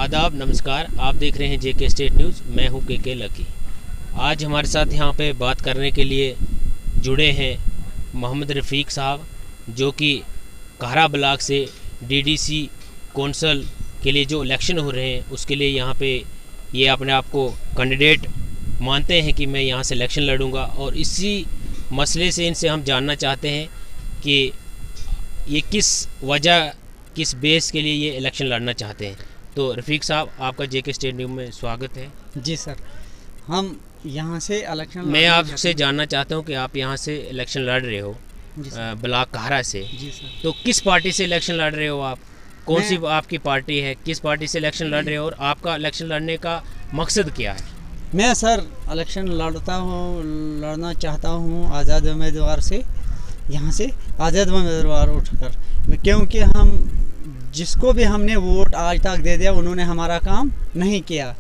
आदाब, नमस्कार। आप देख रहे हैं जेके स्टेट न्यूज़। मैं हूं के लकी। आज हमारे साथ यहां पे बात करने के लिए जुड़े हैं मोहम्मद रफ़ीक साहब, जो कि कहरा ब्लॉक से डीडीसी कौंसल के लिए जो इलेक्शन हो रहे हैं उसके लिए यहां पे ये अपने आप को कैंडिडेट मानते हैं कि मैं यहां से इलेक्शन लड़ूंगा। और इसी मसले से इनसे हम जानना चाहते हैं कि ये किस वजह, किस बेस के लिए ये इलेक्शन लड़ना चाहते हैं। तो रफ़ीक साहब, आपका जेके स्टेट न्यूज़ में स्वागत है। जी सर, हम यहाँ से इलेक्शन, मैं आपसे जानना चाहता हूँ कि आप यहाँ से इलेक्शन लड़ रहे हो ब्लॉक कहरा से। जी सर। तो किस पार्टी से इलेक्शन लड़ रहे हो आप? कौन सी आपकी पार्टी है? किस पार्टी से इलेक्शन लड़ रहे हो और आपका इलेक्शन लड़ने का मकसद क्या है? मैं सर इलेक्शन लड़ना चाहता हूँ आज़ाद उम्मीदवार से, यहाँ से आज़ाद उम्मीदवार उठकर, क्योंकि हम जिसको भी हमने वोट आज तक दे दिया उन्होंने हमारा काम नहीं किया,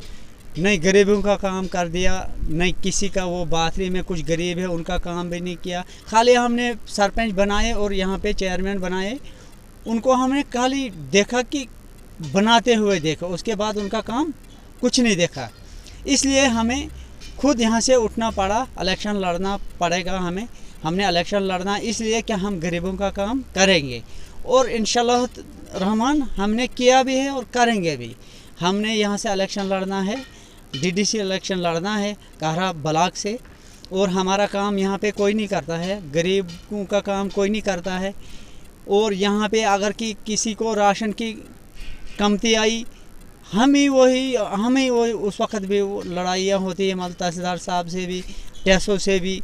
नहीं गरीबों का काम कर दिया, नहीं किसी का वो बाथरी में कुछ गरीब है उनका काम भी नहीं किया। खाली हमने सरपंच बनाए और यहाँ पे चेयरमैन बनाए, उनको हमने खाली देखा कि बनाते हुए देखा, उसके बाद उनका काम कुछ नहीं देखा। इसलिए हमें खुद यहाँ से उठना पड़ा, इलेक्शन लड़ना पड़ेगा हमें। हमने इलेक्शन लड़ना इसलिए कि हम गरीबों का काम करेंगे और इंशाल्लाह रहमान हमने किया भी है और करेंगे भी। हमने यहाँ से इलेक्शन लड़ना है, डीडीसी इलेक्शन लड़ना है कहरा ब्लॉक से, और हमारा काम यहाँ पे कोई नहीं करता है, गरीबों का काम कोई नहीं करता है। और यहाँ पे अगर किसी को राशन की कमती आई, हम ही वही उस वक्त भी लड़ाइयाँ होती है, मतलब तहसीलदार साहब से भी, टेसो से भी,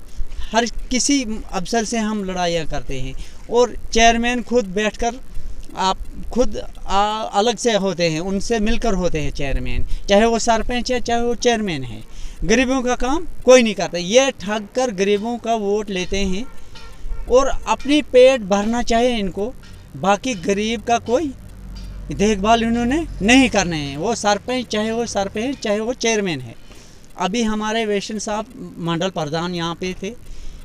हर किसी अफसर से हम लड़ाइयाँ करते हैं। और चेयरमैन खुद बैठकर आप खुद अलग से होते हैं, उनसे मिलकर होते हैं चेयरमैन, चाहे वो सरपंच है चाहे वो चेयरमैन है। गरीबों का काम कोई नहीं करता, ये ठग कर गरीबों का वोट लेते हैं और अपनी पेट भरना चाहिए इनको, बाकी गरीब का कोई देखभाल इन्होंने नहीं करने हैं। वो सरपंच चाहे वो चेयरमैन है। अभी हमारे वैशन साहब मंडल प्रधान यहाँ पे थे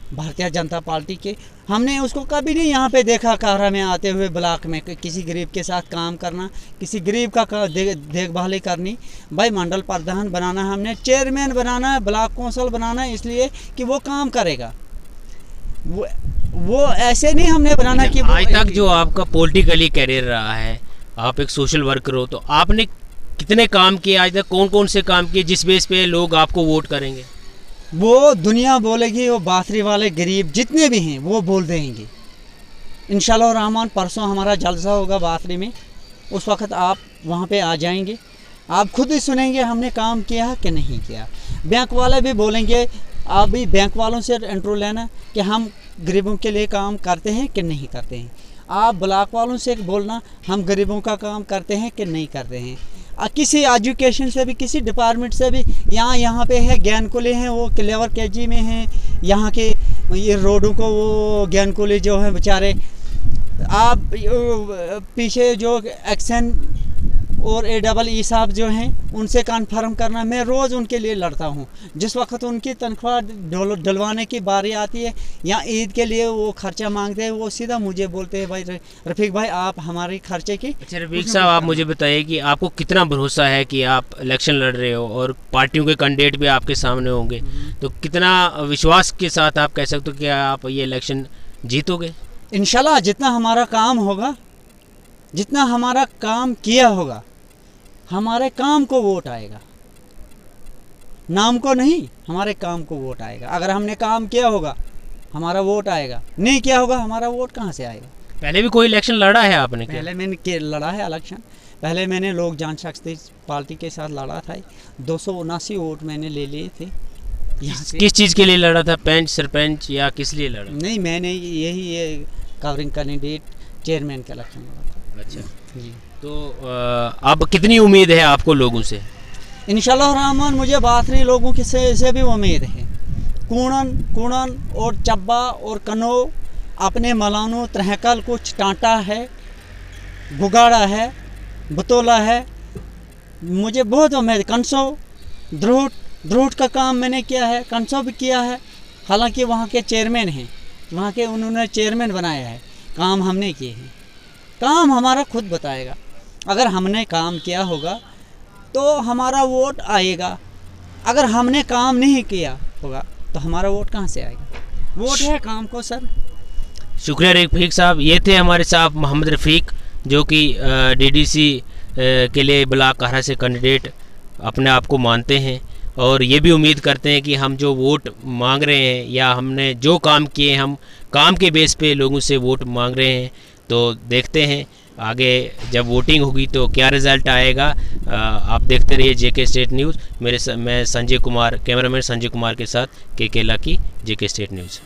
भारतीय जनता पार्टी के, हमने उसको कभी नहीं यहाँ पे देखा कहरा में आते हुए ब्लॉक में किसी गरीब के साथ काम करना, किसी गरीब का देखभाली करनी। भाई मंडल प्रधान बनाना, हमने चेयरमैन बनाना है, ब्लॉक कौंसल बनाना है, इसलिए कि वो काम करेगा। वो ऐसे नहीं हमने बनाना कि आज तक जो आपका पॉलिटिकली करियर रहा है, आप एक सोशल वर्कर हो, तो आपने कितने काम किए आज तक? कौन कौन से काम किए जिस बेस पे लोग आपको वोट करेंगे? वो दुनिया बोलेगी, वो बाथरी वाले गरीब जितने भी हैं वो बोल देंगे। इंशाल्लाह रहमान परसों हमारा जलसा होगा बाथरी में, उस वक्त आप वहाँ पे आ जाएंगे, आप खुद ही सुनेंगे हमने काम किया कि नहीं किया। बैंक वाले भी बोलेंगे, आप भी बैंक वालों से इंटरव्यू लेना कि हम गरीबों के लिए काम करते हैं कि नहीं करते हैं। आप ब्लॉक वालों से बोलना हम गरीबों का काम करते हैं कि नहीं करते हैं। किसी एजुकेशन से भी, किसी डिपार्टमेंट से भी, यहाँ पे है ज्ञानकुली हैं, वो क्लेवर केजी में हैं, यहाँ के ये रोडों को वो ज्ञानकुली जो है बेचारे, आप पीछे जो एक्शन और AEE साहब जो हैं उनसे कन्फर्म करना। मैं रोज़ उनके लिए लड़ता हूँ। जिस वक्त उनकी तनख्वाह डलवाने की बारी आती है या ईद के लिए वो खर्चा मांगते हैं, वो सीधा मुझे बोलते हैं भाई रफ़ीक भाई आप हमारे खर्चे की। अच्छा रफ़ीक साहब, आप मुझे बताइए कि आपको कितना भरोसा है कि आप इलेक्शन लड़ रहे हो और पार्टियों के कैंडिडेट भी आपके सामने होंगे, तो कितना विश्वास के साथ आप कह सकते हो कि आप ये इलेक्शन जीतोगे? इंशाल्लाह जितना हमारा काम होगा, जितना हमारा काम किया होगा, हमारे काम को वोट आएगा, नाम को नहीं, हमारे काम को वोट आएगा। अगर हमने काम किया होगा हमारा वोट आएगा, नहीं किया होगा हमारा वोट कहाँ से आएगा। पहले भी कोई इलेक्शन लड़ा है आपने? पहले मैंने लड़ा है इलेक्शन, पहले मैंने लोक जनशक्ति पार्टी के साथ लड़ा था, 279 वोट मैंने ले लिए थे। किस चीज़ के लिए लड़ा था? पंच, सरपंच या किस लिए लड़ा? नहीं, मैंने ये कवरिंग कैंडिडेट चेयरमैन का इलेक्शन लड़ा था। अच्छा जी। तो अब कितनी उम्मीद है आपको लोगों से? इंशाल्लाह रहमान मुझे बाथरी लोगों की से भी उम्मीद है। कूणन और चब्बा और कनो अपने मलानो त्रहकल कुछ टांटा है, बुगाड़ा है, बतौला है, मुझे बहुत उम्मीद। कंसो ध्रुट का काम मैंने किया है, कंसो भी किया है, हालांकि वहाँ के चेयरमैन हैं, वहाँ के उन्होंने चेयरमैन बनाया है। काम हमने किए हैं, काम हमारा खुद बताएगा। अगर हमने काम किया होगा तो हमारा वोट आएगा। अगर हमने काम नहीं किया होगा तो हमारा वोट कहाँ से आएगा? वोट है काम को सर। शुक्रिया रफ़ीक साहब। ये थे हमारे साहब मोहम्मद रफ़ीक, जो कि डीडीसी के लिए ब्लॉक काहरा से कैंडिडेट अपने आप को मानते हैं, और ये भी उम्मीद करते हैं कि हम जो वोट मांग रहे हैं या हमने जो काम किए, हम काम के बेस पे लोगों से वोट मांग रहे हैं। तो देखते हैं आगे जब वोटिंग होगी तो क्या रिज़ल्ट आएगा। आप देखते रहिए जेके स्टेट न्यूज़। मैं संजय कुमार, कैमरामैन संजय कुमार के साथ के लकी, जेके स्टेट न्यूज़।